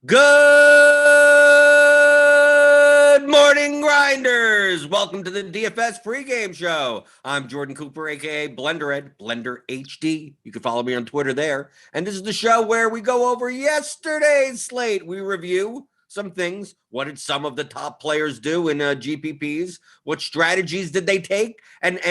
Good morning, grinders. Welcome to the DFS pregame show. I'm Jordan Cooper, aka blenderhd, Blender HD. You can follow me on Twitter there. And this is the show where we go over yesterday's slate. We review some things. What did some of the top players do in GPPs? What strategies did they take? And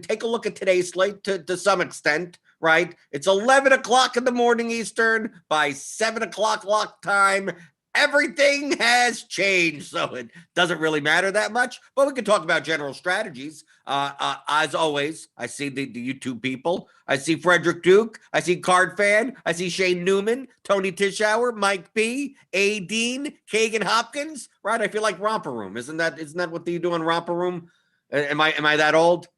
take a look at today's slate to some extent. Right? It's 11 o'clock in the morning Eastern. By 7 o'clock lock time, everything has changed. So it doesn't really matter that much, but we can talk about general strategies. As always, I see the YouTube people. I see Frederick Duke. I see Card Fan. I see Shane Newman, Tony Tischauer, Mike B, A. Dean, Kagan Hopkins. Right? I feel like Romper Room. Isn't that what you do on Romper Room? Am I that old?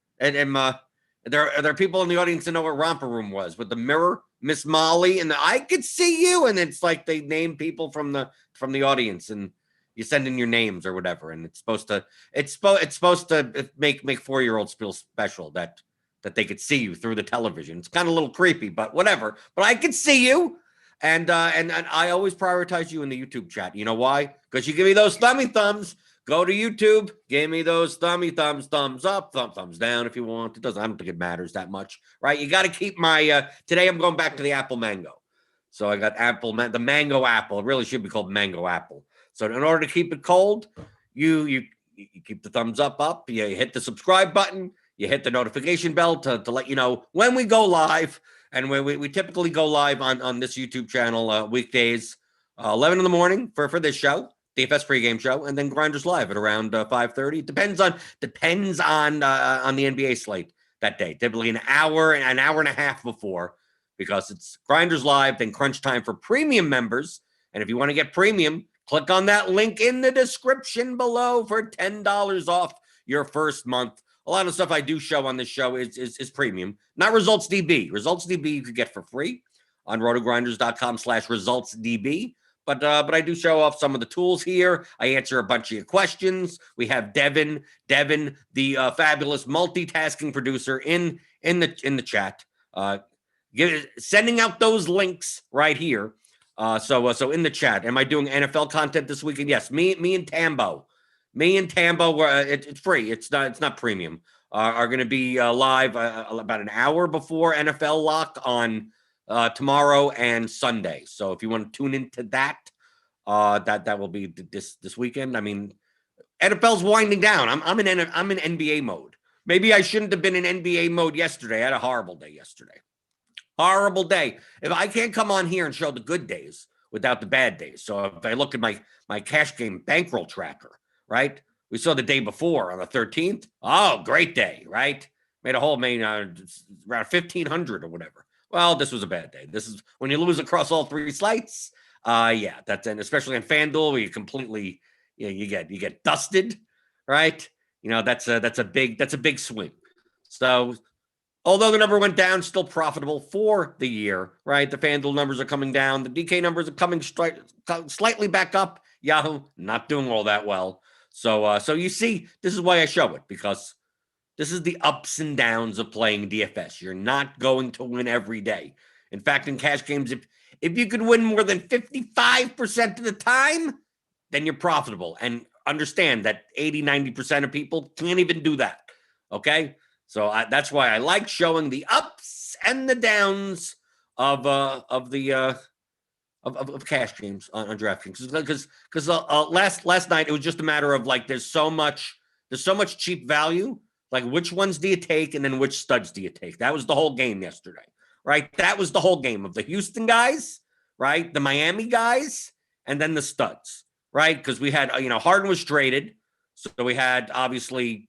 There are people in the audience that know what Romper Room was with the mirror, Miss Molly, and I could see you. And it's like they name people from the audience, and you send in your names or whatever. And it's supposed to make 4-year-olds feel special that they could see you through the television. It's kind of a little creepy, but whatever. But I could see you, and I always prioritize you in the YouTube chat. You know why? Because you give me those thumbs. Go to YouTube, give me those thumbs up, thumbs down if you want. I don't think it matters that much, right? You got to keep my, today I'm going back to the apple mango. So I got the mango apple. It really should be called mango apple. So in order to keep it cold, you keep the thumbs up, you hit the subscribe button, you hit the notification bell to let you know when we go live. And we typically go live on this YouTube channel weekdays, 11 in the morning for this show. DFS pregame show, and then Grinders Live at around 5:30. Depends on the NBA slate that day. Typically an hour and a half before, because it's Grinders Live, then crunch time for premium members. And if you want to get premium, click on that link in the description below for $10 off your first month. A lot of stuff I do show on this show is premium, not Results DB. Results DB you could get for free on rotogrinders.com/resultsdb. But I do show off some of the tools here. I answer a bunch of your questions. We have Devin, the fabulous multitasking producer in the chat, sending out those links right here. So in the chat, am I doing NFL content this weekend? Yes, me and Tambo, it's free. It's not premium. Are going to be live about an hour before NFL lock on tomorrow and Sunday. So if you want to tune into that, that will be this weekend. I mean, NFL's winding down. I'm in NBA mode. Maybe I shouldn't have been in NBA mode yesterday. I had a horrible day yesterday. Horrible day. If I can't come on here and show the good days without the bad days. So if I look at my cash game bankroll tracker, right? We saw the day before on the 13th. Oh, great day, right? Made around 1,500 or whatever. Well, this was a bad day. This is when you lose across all three slates. Yeah, and especially on FanDuel where you completely, you get dusted, right? That's a big swing. So, although the number went down, still profitable for the year, right? The FanDuel numbers are coming down. The DK numbers are coming slightly back up. Yahoo not doing all that well. So you see, this is why I show it, because this is the ups and downs of playing DFS. You're not going to win every day. In fact, in cash games, if you could win more than 55% of the time, then you're profitable. And understand that 80-90% of people can't even do that. Okay? So that's why I like showing the ups and the downs of cash games on DraftKings, because last night it was just a matter of like there's so much cheap value. Like, which ones do you take, and then which studs do you take? That was the whole game yesterday, right? That was the whole game of the Houston guys, right? The Miami guys, and then the studs, right? Because we had, Harden was traded, so we had, obviously,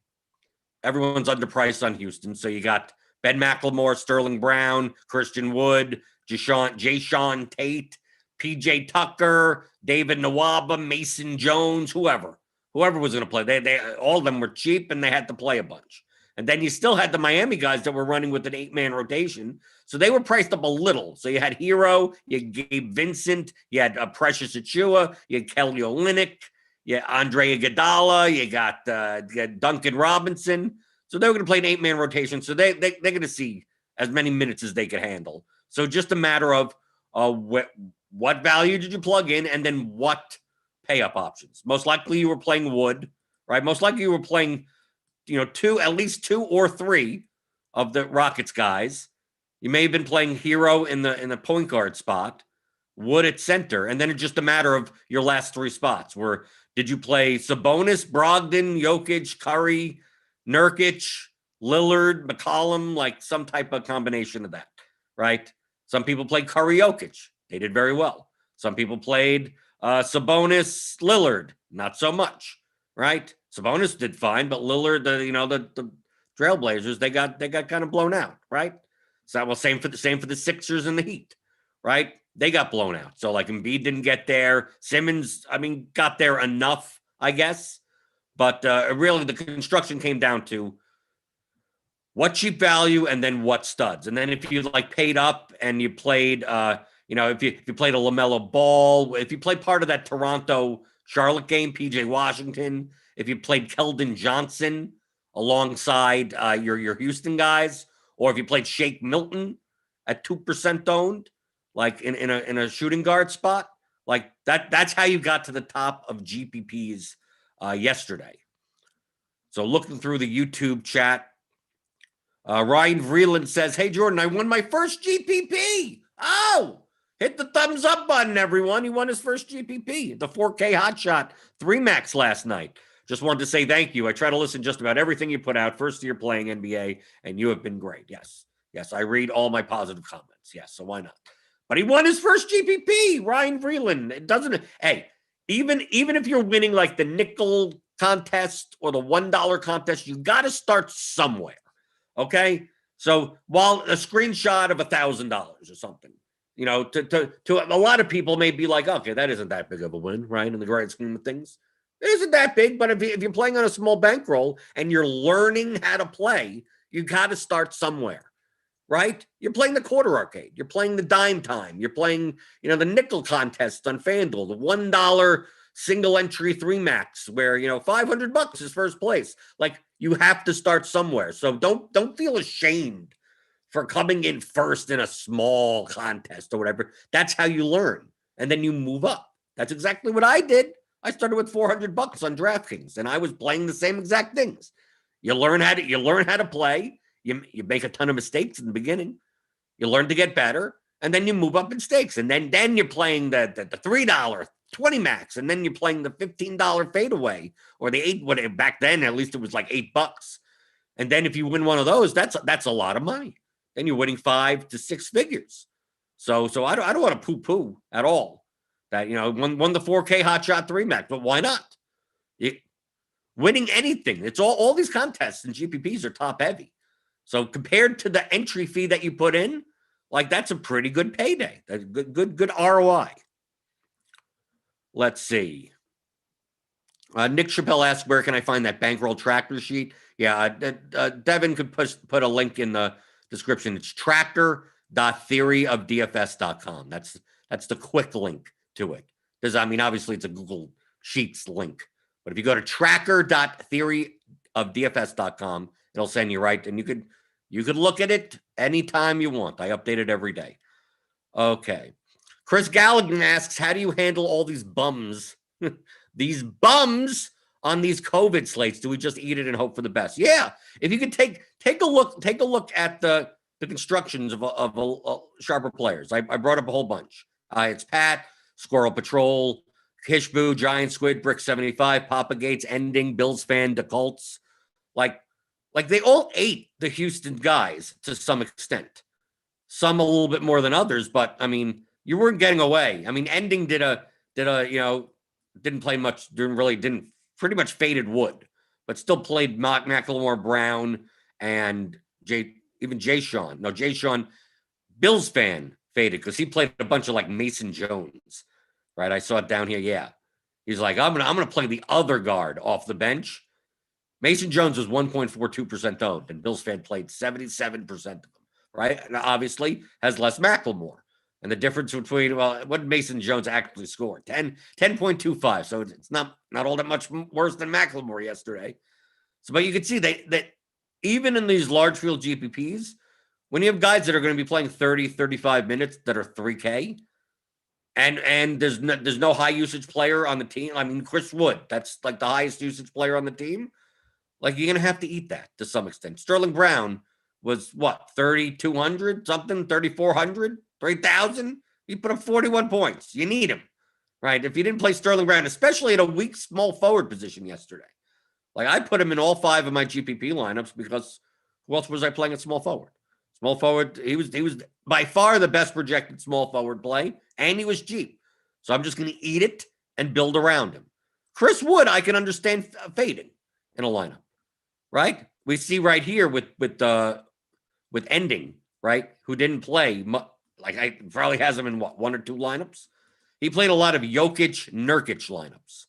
everyone's underpriced on Houston, so you got Ben McLemore, Sterling Brown, Christian Wood, Jayshawn Tate, PJ Tucker, David Nwaba, Mason Jones, whoever was going to play. They all of them were cheap and they had to play a bunch. And then you still had the Miami guys that were running with an 8-man rotation. So they were priced up a little. So you had Hero, you had Gabe Vincent, you had Precious Achua, you had Kelly Olynyk, you had Andre Iguodala, you got Duncan Robinson. So they were going to play an 8-man rotation. So they're going to see as many minutes as they could handle. So just a matter of what value did you plug in and then what pay-up options. Most likely you were playing Wood, right? Most likely you were playing at least two or three of the Rockets guys. You may have been playing Hero in the point guard spot, Wood at center, and then it's just a matter of your last three spots. Where did you play Sabonis, Brogdon, Jokic, Curry, Nurkic, Lillard, McCollum, like some type of combination of that, right? Some people played Curry, Jokic. They did very well. Some people played Sabonis, Lillard, not so much, right? Sabonis did fine, but Lillard, the Trailblazers, they got kind of blown out, right? So well, same for the Sixers and the Heat, right? They got blown out. So like Embiid didn't get there. Simmons, got there enough, I guess. But really, the construction came down to what cheap value and then what studs. And then if you paid up and you played, if you played a LaMelo Ball, if you played part of that Toronto Charlotte game, PJ Washington, if you played Keldon Johnson alongside your Houston guys, or if you played Shake Milton at 2% owned, like in a shooting guard spot, like that's how you got to the top of GPPs yesterday. So looking through the YouTube chat, Ryan Vreeland says, "Hey Jordan, I won my first GPP. Oh, hit the thumbs up button, everyone. He won his first GPP, the 4K Hotshot 3 Max last night. Just wanted to say thank you. I try to listen just about everything you put out. First year playing NBA, and you have been great. Yes, I read all my positive comments. Yes, so why not? But he won his first GPP, Ryan Vreeland. It doesn't. Hey, even if you're winning like the nickel contest or the $1 contest, you got to start somewhere. Okay, so while a screenshot of $1,000 or something, to a lot of people may be like, okay, that isn't that big of a win, right? In the grand scheme of things, it isn't that big. But if you're playing on a small bankroll and you're learning how to play, you got to start somewhere, right? You're playing the quarter arcade, you're playing the dime time, you're playing, the nickel contest on FanDuel, the $1 single entry 3 Max, where $500 is first place. Like, you have to start somewhere. So don't feel ashamed for coming in first in a small contest or whatever. That's how you learn, and then you move up. That's exactly what I did. I started with $400 on DraftKings, and I was playing the same exact things. You learn how to play. You make a ton of mistakes in the beginning. You learn to get better, and then you move up in stakes, and then you're playing the $3 20 Max, and then you're playing the $15 fadeaway, or the $8. Back then, at least it was like $8. And then if you win one of those, that's a lot of money. Then you're winning 5 to 6 figures. So I don't want to poo-poo at all that won the 4K Hotshot 3 Max, but why not? Winning anything, it's all these contests and GPPs are top heavy. So compared to the entry fee that you put in, like, that's a pretty good payday. That's good ROI. Let's see. Nick Chappelle asks, where can I find that bankroll tracker sheet? Yeah, Devin could put a link in the description. It's tracker.theoryofdfs.com. That's the quick link to it. Because, obviously it's a Google Sheets link. But if you go to tracker.theoryofdfs.com, it'll send you right. And you could look at it anytime you want. I update it every day. Okay. Chris Galligan asks, how do you handle all these bums? These bums on these COVID slates? Do we just eat it and hope for the best? Yeah. If you could take a look at the constructions of sharper players. I brought up a whole bunch. It's Pat, Squirrel Patrol, Hishboo, Giant Squid, Brick 75, Papa Gates, Ending, Bills Fan, DeColts. Like they all ate the Houston guys to some extent. Some a little bit more than others, but you weren't getting away. Ending didn't play much, didn't pretty much faded Wood, but still played McLemore, Brown, and even Jay Sean. No, Jay Sean, Bills fan, faded because he played a bunch of like Mason Jones, right? I saw it down here. Yeah. He's like, I'm gonna play the other guard off the bench. Mason Jones was 1.42% owned, and Bills fan played 77% of them, right? And obviously has less Macklemore. And the difference between, well, what did Mason Jones actually score? 10.25. So it's not all that much worse than Macklemore yesterday. So, but you can see that even in these large field GPPs, when you have guys that are going to be playing 30, 35 minutes that are 3K, and there's no high usage player on the team. I mean, Chris Wood, that's like the highest usage player on the team. Like, you're going to have to eat that to some extent. Sterling Brown was what, 3,200 something, 3,400, 3,000? He put up 41 points. You need him, right? If you didn't play Sterling Brown, especially at a weak small forward position yesterday. Like, I put him in all 5 of my GPP lineups because who else was I playing at small forward? Small forward, he was by far the best projected small forward play, and he was cheap. So I'm just going to eat it and build around him. Chris Wood, I can understand fading in a lineup, right? We see right here with Ending, right, who didn't play. Like, I probably has him in what, 1 or 2 lineups. He played a lot of Jokic, Nurkic lineups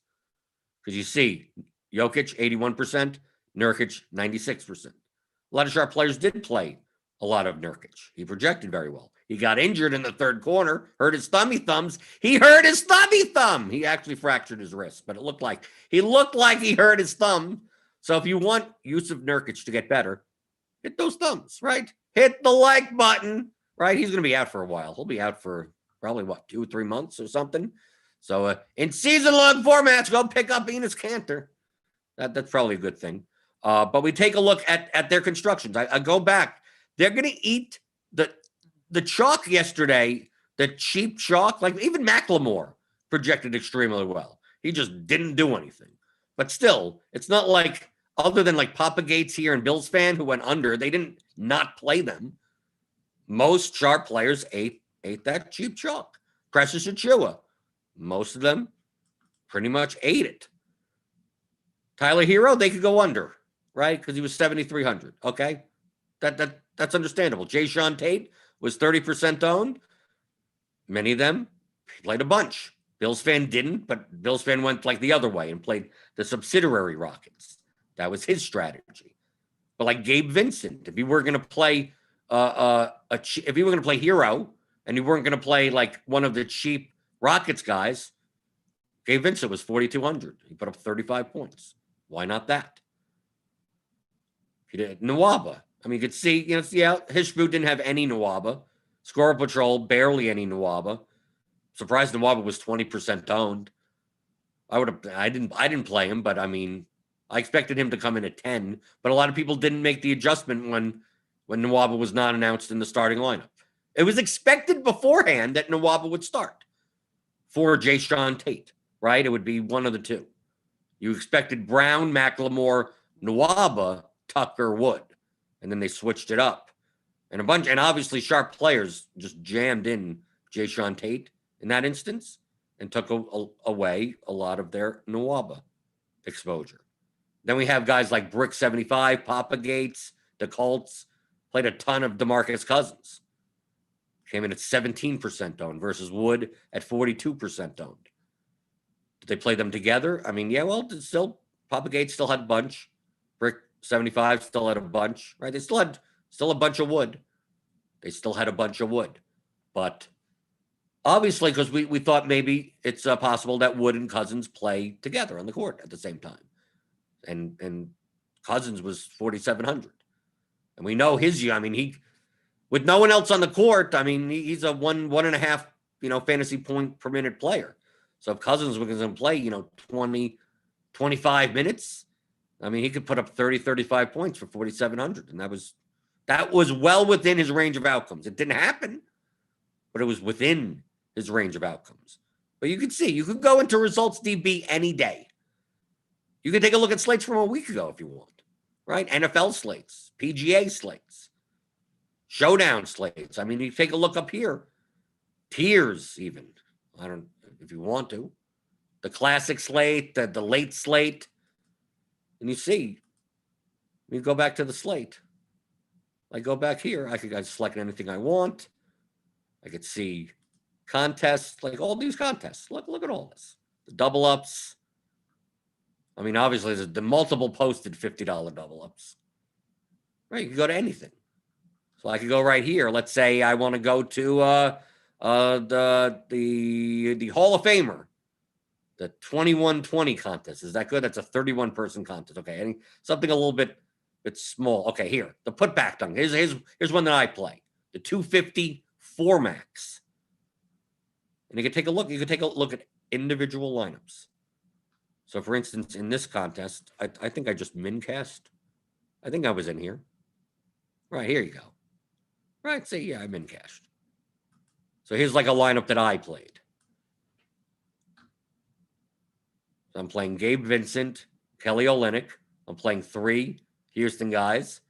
because you see Jokic 81%, Nurkic 96%. A lot of sharp players did play a lot of Nurkic. He projected very well. He got injured in the third corner, hurt his thummy thumbs. He hurt his thummy thumb. He actually fractured his wrist, but it looked like he hurt his thumb. So if you want Yusuf Nurkic to get better, hit those thumbs, right? Hit the like button, right? He's going to be out for a while. He'll be out for probably, what, 2 or 3 months or something. So in season-long formats, go pick up Enes Kanter. That's probably a good thing. But we take a look at their constructions. I go back. They're going to eat the chalk yesterday, the cheap chalk. Like, even Macklemore projected extremely well. He just didn't do anything. But still, it's not like, other than like Papa Gates here and Bills fan who went under, they didn't not play them. Most sharp players ate that cheap chalk. Precious Achua, most of them pretty much ate it. Tyler Hero, they could go under, right? Because he was 7,300. Okay, that's understandable. Jay Sean Tate was 30% owned. Many of them played a bunch. Bills fan didn't, but Bills fan went like the other way and played the subsidiary Rockets. That was his strategy. But like Gabe Vincent, if you were going to play if you were going to play Hero and you weren't going to play like one of the cheap Rockets guys, Gabe Vincent was 4,200. He put up 35 points. Why not that? He did Nwaba. I mean, you could see, Hishbu didn't have any Nwaba. Scorer Patrol, barely any Nwaba. Surprised Nwaba was 20% owned. I didn't play him, but I mean, I expected him to come in at 10, but a lot of people didn't make the adjustment when Nwaba was not announced in the starting lineup. It was expected beforehand that Nwaba would start for Jay Sean Tate, right? It would be one of the two. You expected Brown, Macklemore, Nwaba, Tucker, Wood, and then they switched it up. And obviously sharp players just jammed in Jay Sean Tate in that instance and took away a lot of their Nwaba exposure. Then we have guys like Brick 75, Papa Gates, the Colts, played a ton of DeMarcus Cousins. Came in at 17% owned versus Wood at 42% owned. Did they play them together? I mean, yeah, well, Papa Gates still had a bunch. Brick 75 still had a bunch, right? They still had a bunch of Wood. They still had a bunch of Wood. But obviously, because we thought maybe it's possible that Wood and Cousins play together on the court at the same time. And Cousins was 4,700. And we know he with no one else on the court, I mean, he's a 1.5, fantasy point per minute player. So if Cousins was going to play, 20, 25 minutes, I mean, he could put up 30, 35 points for 4,700. And that was well within his range of outcomes. It didn't happen, but it was within his range of outcomes. But you could go into results DB any day. You can take a look at slates from a week ago if you want, right? NFL slates, PGA slates, showdown slates. I mean, you take a look up here, tiers even. I don't, if you want to, the classic slate, the late slate, and you go back to the slate. Like go back here, I could select anything I want. I could see contests, like all these contests. Look at all this. The double ups. I mean, obviously, there's the multiple posted $50 double ups. Right, you can go to anything. So I could go right here. Let's say I want to go to the Hall of Famer, the 2120 contest. Is that good? That's a 31-person contest. Okay, something a little bit small. Okay, here the putback dunk. Here's one that I play. The 250 4 max. And you can take a look. You can take a look at individual lineups. So, for instance, in this contest, I think I just min cast. I think I was in here. Right, here you go. Right, see, yeah, I min cashed. So here's like a lineup that I played. So I'm playing Gabe Vincent, Kelly Olynyk. I'm playing 3 Houston guys.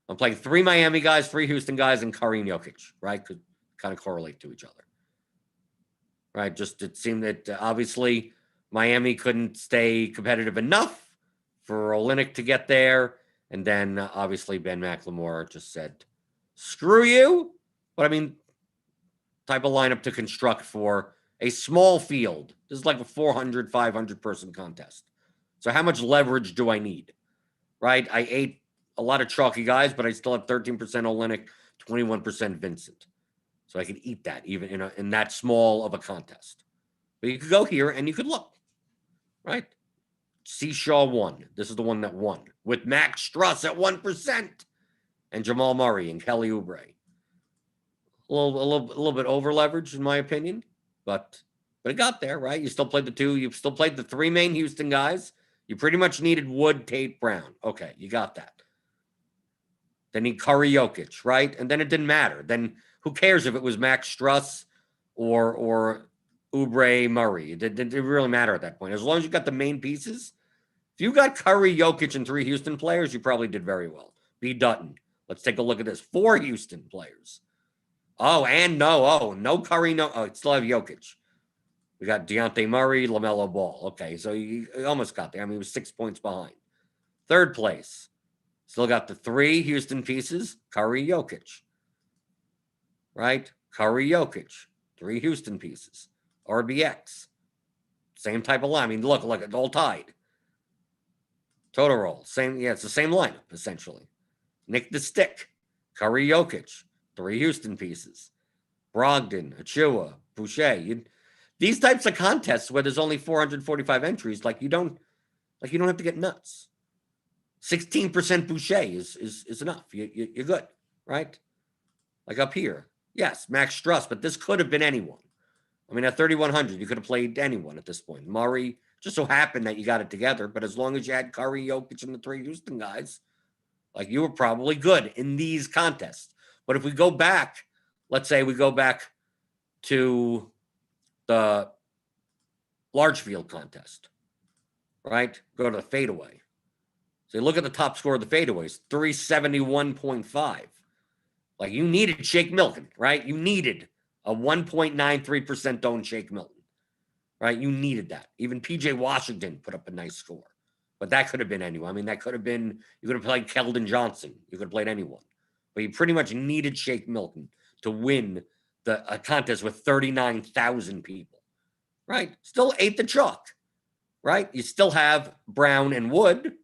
I'm playing 3 Miami guys, 3 Houston guys, and Kareem Jokic, right? Could kind of correlate to each other. Right, just it seemed that obviously Miami couldn't stay competitive enough for Olynyk to get there. And then obviously Ben McLemore just said, screw you. But I mean, type of lineup to construct for a small field. This is like a 400, 500 person contest. So how much leverage do I need? Right? I ate a lot of chalky guys, but I still have 13% Olynyk, 21% Vincent. So I could eat that even in that small of a contest. But you could go here and you could look. Right? Seashaw won. This is the one that won. With Max Struss at 1%. And Jamal Murray and Kelly Oubre. A little bit over leveraged in my opinion, but it got there, right? You still played you still played the 3 main Houston guys. You pretty much needed Wood, Tate, Brown. Okay, you got that. Then you Curry, Jokic, right? And then it didn't matter. Then who cares if it was Max Struss or Oubre, Murray? It didn't really matter at that point. As long as you got the main pieces. If you got Curry, Jokic, and 3 Houston players, you probably did very well. B. Dutton. Let's take a look at this. 4 Houston players. Oh, and no Curry, no. Oh, still have Jokic. We got Dejounte Murray, LaMelo Ball. Okay, so you almost got there. I mean, he was 6 points behind. 3rd place. Still got the 3 Houston pieces, Curry, Jokic. Right? Curry, Jokic. 3 Houston pieces. RBX. Same type of line. I mean, look, it's all tied. Total roll. Same, yeah, it's the same lineup, essentially. Nick the Stick. Curry, Jokic. 3 Houston pieces. Brogdon, Achua, Boucher. These types of contests where there's only 445 entries, you don't have to get nuts. 16% Boucher is enough. You're good, right? Like up here. Yes, Max Struss, but this could have been anyone. I mean, at 3,100, you could have played anyone at this point. Murray, just so happened that you got it together, but as long as you had Curry, Jokic, and the 3 Houston guys, you were probably good in these contests. But if we go back, let's say we go back to the large field contest, right? Go to the fadeaway. So you look at the top score of the fadeaways, 371.5. You needed Shake Milton, right? You needed a 1.93% don't Shake Milton, right? You needed that. Even PJ Washington put up a nice score. But that could have been anyone. I mean, that could have been, you could have played Keldon Johnson. You could have played anyone. But you pretty much needed Shake Milton to win a contest with 39,000 people, right? Still ate the chalk, right? You still have Brown and Wood.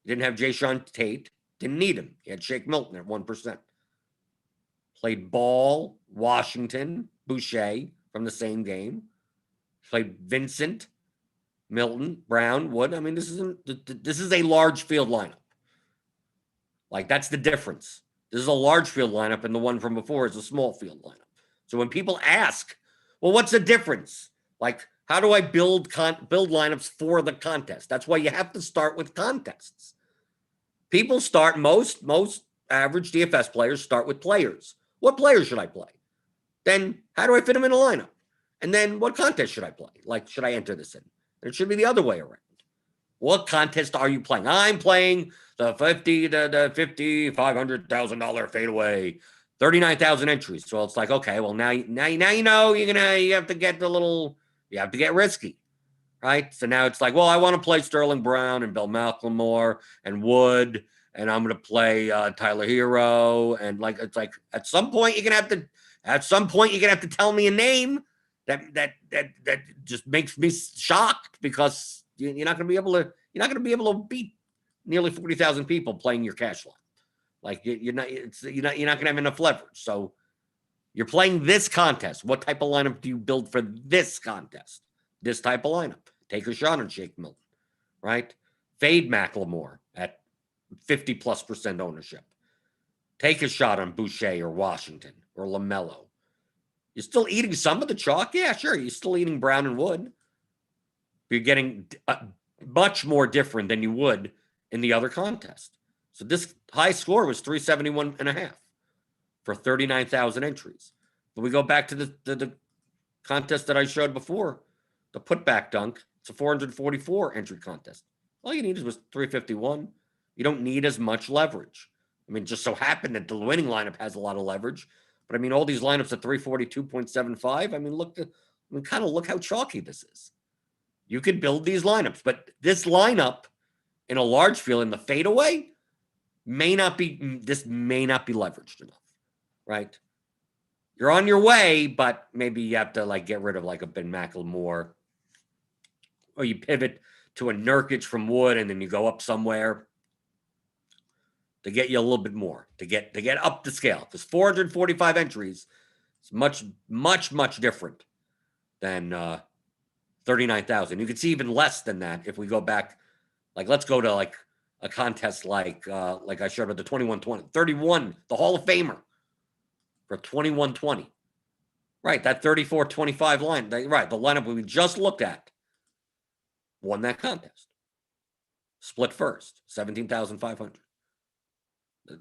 You didn't have Jayshawn Tate. Didn't need him. You had Shake Milton at 1%. Played Ball, Washington, Boucher from the same game. Played Vincent, Milton, Brown, Wood. I mean, this is a large field lineup. That's the difference. This is a large field lineup, and the one from before is a small field lineup. So when people ask, well, what's the difference? How do I build lineups for the contest? That's why you have to start with contests. People start, most average DFS players start with players. What players should I play? Then how do I fit them in a lineup? And then what contest should I play? Should I enter this in? It should be the other way around. What contest are you playing? I'm playing the $500,000 fadeaway, 39,000 entries. So it's okay, well now you know you have to get you have to get risky, right? So now it's well, I want to play Sterling Brown and Bill McLemore and Wood and I'm going to play Tyler Hero, and like it's like at some point you're going to have to tell me a name that just makes me shocked, because you're not going to be able to beat nearly 40,000 people playing your cash line. Like you're not going to have enough leverage. So you're playing this contest. What type of lineup do you build for this contest? This type of lineup. Take a shot on Shake Milton, right? Fade Macklemore at 50+% ownership. Take a shot on Boucher or Washington or LaMelo. You're still eating some of the chalk? Yeah, sure. You're still eating Brown and Wood. You're getting much more different than you would in the other contest. So this high score was 371.5 for 39,000 entries. But we go back to the contest that I showed before, the putback dunk. It's a 444 entry contest. All you need was 351. You don't need as much leverage. I mean, just so happened that the winning lineup has a lot of leverage. But I mean, all these lineups at 342.75. I mean, kind of look how chalky this is. You could build these lineups, but this lineup in a large field in the fadeaway may not be leveraged enough, right? You're on your way, but maybe you have to like get rid of like a Ben McLemore, or you pivot to a Nurkic from Wood, and then you go up somewhere to get you a little bit more, to get up the scale. Because 445 entries is much different than 39,000. You could see even less than that if we go back. Like, let's go to like a contest like I showed with the 2120, 31, the Hall of Famer for 2120. Right, that 34-25 line. Right, the lineup we just looked at won that contest. Split first, 17,500.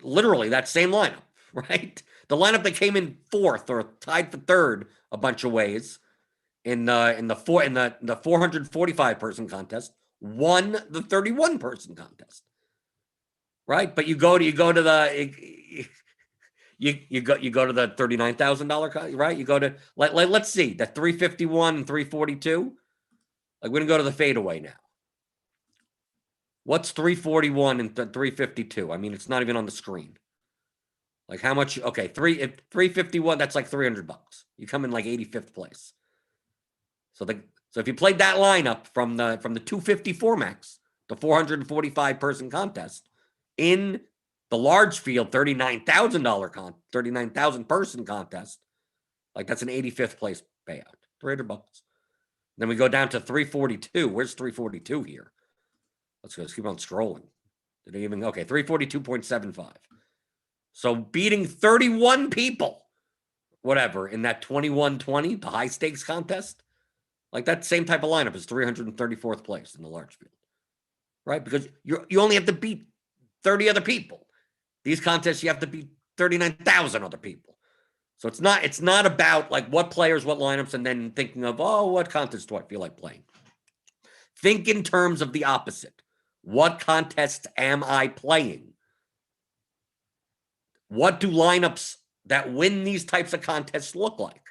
Literally that same lineup, right? The lineup that came in fourth or tied for third a bunch of ways in the 445 person contest won the 31 person contest. Right? But you go to the $39,000, right? You go to let's see, the 351 and 342. Like, we're gonna go to the fadeaway now. What's 341 and 352? I mean, it's not even on the screen. Like, how much? Okay, 351. That's like $300. You come in like 85th place. So if you played that lineup from the 254 max, the 445 person contest, in the large field $39,000 person contest, like, that's an 85th place payout, $300. Then we go down to 342. Where's 342 here? Let's keep on scrolling. Did it even? Okay, 342.75. So beating 31 people, whatever, in that 2120, the high stakes contest, like, that same type of lineup is 334th place in the large field, right? Because you only have to beat 30 other people. These contests, you have to beat 39,000 other people. So it's not about like what players, what lineups, and then thinking of, oh, what contest do I feel like playing? Think in terms of the opposite. What contests am I playing? What do lineups that win these types of contests look like?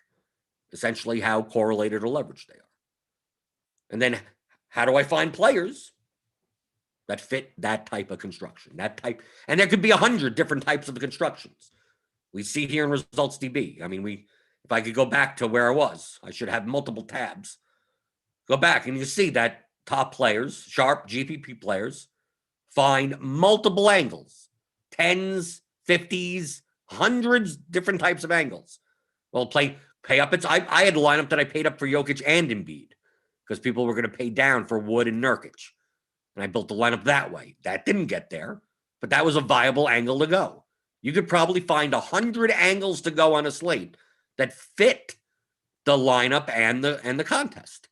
Essentially, how correlated or leveraged they are. And then how do I find players that fit that type of construction? And there could be 100 different types of constructions. We see here in Results DB. I mean, if I could go back to where I was, I should have multiple tabs. Go back and you see that top players, sharp GPP players, find multiple angles, 10s, 50s, hundreds different types of angles. Well, pay up. I had a lineup that I paid up for Jokic and Embiid because people were going to pay down for Wood and Nurkic. And I built the lineup that way. That didn't get there, but that was a viable angle to go. You could probably find 100 angles to go on a slate that fit the lineup and the contest.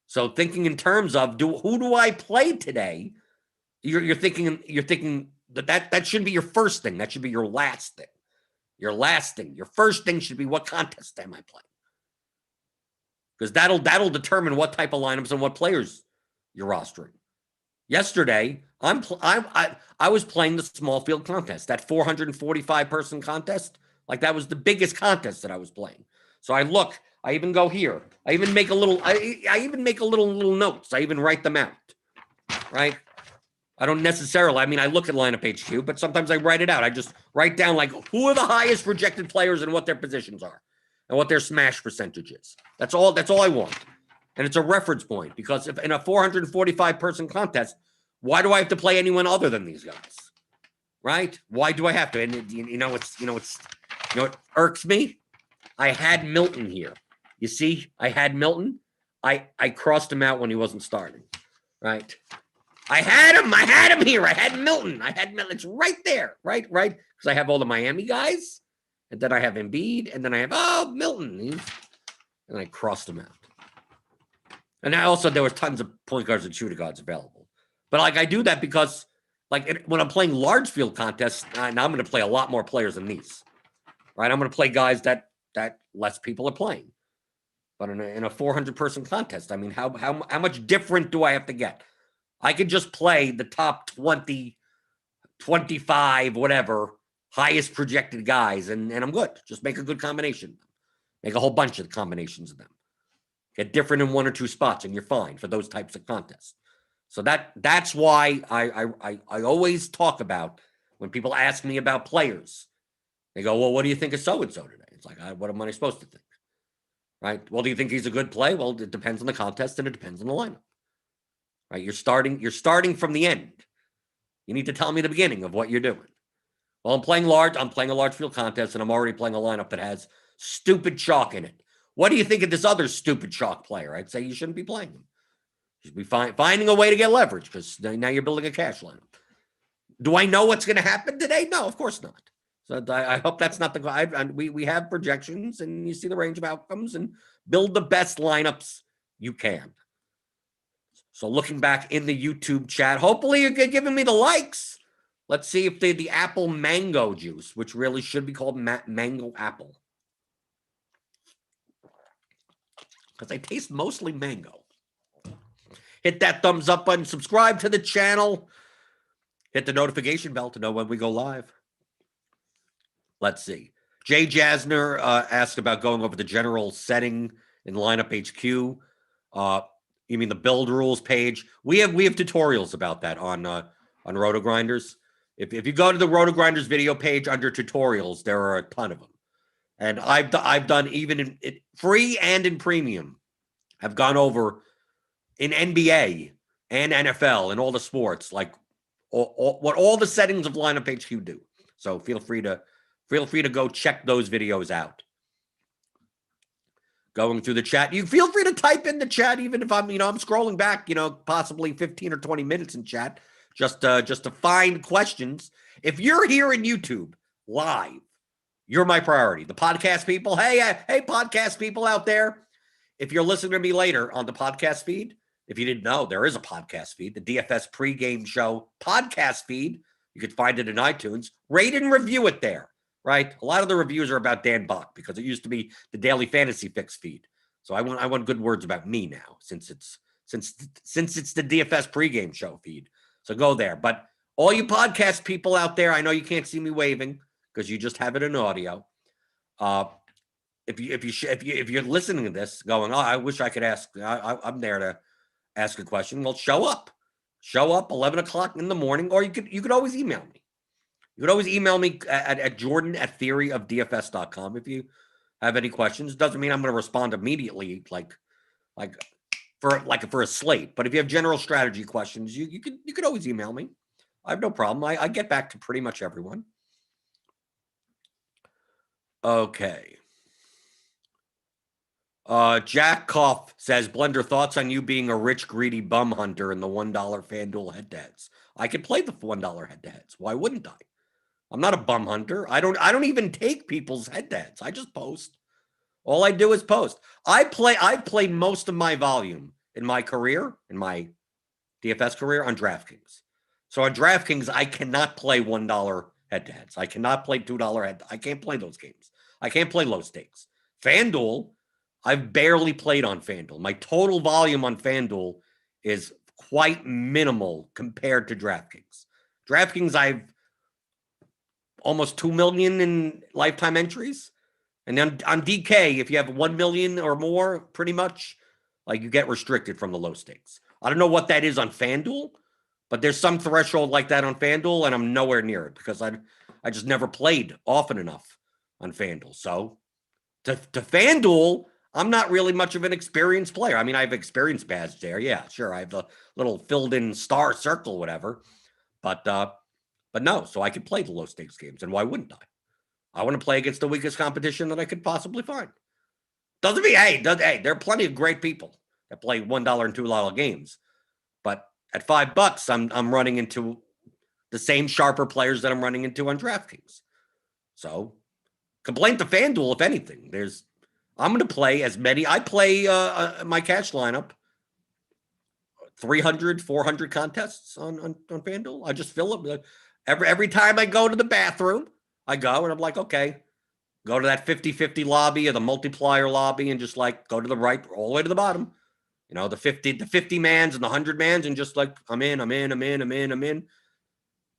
So thinking in terms of who do I play today? You're thinking that should be your first thing. That should be your last thing. Your last thing. Your first thing should be, what contest am I playing? Because that'll determine what type of lineups and what players you're rostering. Yesterday, I was playing the small field contest, that 445 person contest. Like, that was the biggest contest that I was playing. So I even go here. I even make a little notes. I even write them out, right? I don't necessarily. I mean, I look at lineup HQ, but sometimes I write it out. I just write down like who are the highest projected players and what their positions are and what their smash percentage is. That's all I want. And it's a reference point because if in a 445 person contest, why do I have to play anyone other than these guys? Right? Why do I have to? And it irks me. I had Milton here. You see, I had Milton. I crossed him out when he wasn't starting. Right? I had him here. I had Milton. It's right there. Right? Because I have all the Miami guys. And then I have Embiid. And then I have, Milton. And I crossed him out. And there was tons of point guards and shooting guards available. But I do that because when I'm playing large field contests, now I'm going to play a lot more players than these. Right? I'm going to play guys that less people are playing. But in a 400 person contest, I mean, how much different do I have to get? I could just play the top 20, 25, whatever, highest projected guys, and I'm good. Just make a good combination. Make a whole bunch of combinations of them. Get different in one or two spots, and you're fine for those types of contests. So that's why I always talk about when people ask me about players. They go, well, what do you think of so-and-so today? It's like, what am I supposed to think? Right? Well, do you think he's a good play? Well, it depends on the contest, and it depends on the lineup. Right? You're starting from the end. You need to tell me the beginning of what you're doing. Well, I'm playing a large field contest, and I'm already playing a lineup that has stupid chalk in it. What do you think of this other stupid chalk player? I'd say you shouldn't be playing him. You should be finding a way to get leverage because now you're building a cash lineup. Do I know what's going to happen today? No, of course not. So I hope that's not the. We have projections, and you see the range of outcomes, and build the best lineups you can. So looking back in the YouTube chat, hopefully you're giving me the likes. Let's see if the apple mango juice, which really should be called mango apple, because I taste mostly mango. Hit that thumbs up button, subscribe to the channel, hit the notification bell to know when we go live. Let's see. Jay Jasner asked about going over the general setting in lineup HQ. You mean the build rules page? We have tutorials about that on RotoGrinders. If you go to the RotoGrinders video page under tutorials, there are a ton of them. And I've done even in free and in premium. I've gone over in NBA and NFL and all the sports, like what all the settings of lineup HQ do. So feel free to go check those videos out. Going through the chat, you feel free to type in the chat, even if I'm scrolling back, possibly 15 or 20 minutes in chat, just to find questions. If you're here in YouTube live, you're my priority. The podcast people, hey, podcast people out there, if you're listening to me later on the podcast feed, if you didn't know, there is a podcast feed, the DFS pregame show podcast feed. You could find it in iTunes. Rate and review it there. Right, a lot of the reviews are about Dan Buck because it used to be the Daily Fantasy Fix feed. So I want good words about me now, since it's the DFS pregame show feed. So go there. But all you podcast people out there, I know you can't see me waving because you just have it in audio. If you're listening to this, going, I wish I could ask. I'm there to ask a question. Well, show up 11 o'clock in the morning, or you could always email me. You could always email me at jordan@theoryofdfs.com if you have any questions. Doesn't mean I'm going to respond immediately, like for a slate. But if you have general strategy questions, you could always email me. I have no problem. I get back to pretty much everyone. Okay. Jack Koff says, Blender, thoughts on you being a rich, greedy bum hunter in the $1 FanDuel head-to-heads? I could play the $1 head-to-heads. Why wouldn't I? I'm not a bum hunter. I don't even take people's head-to-heads. I just post. All I do is post. I've played most of my volume in my career, in my DFS career, on Draftkings. So on Draftkings, I cannot play $1 head-to-heads. I cannot play $2 head. I can't play those games. I can't play low stakes. FanDuel, I've barely played on FanDuel. My total volume on FanDuel is quite minimal compared to Draftkings. Draftkings, I've almost 2 million in lifetime entries. And then on DK, if you have 1 million or more, pretty much, like, you get restricted from the low stakes. I don't know what that is on FanDuel, But there's some threshold like that on FanDuel, and I'm nowhere near it because I just never played often enough on FanDuel. So to FanDuel, I'm not really much of an experienced player. I mean, I have experience badge there. Yeah, sure. I have the little filled in star circle, whatever. But no, so I could play the low stakes games. And why wouldn't I? I want to play against the weakest competition that I could possibly find. Doesn't mean, hey, there are plenty of great people that play $1 and $2 games. But at $5, I'm running into the same sharper players that I'm running into on DraftKings. So complain to FanDuel, if anything. I'm going to play as many. I play my cash lineup 300, 400 contests on FanDuel. I just fill up. Every time I go to the bathroom, I go and I'm like, okay, go to that 50-50 lobby or the multiplier lobby and just like go to the right all the way to the bottom. You know, the 50 mans and the 100 mans and just like, I'm in.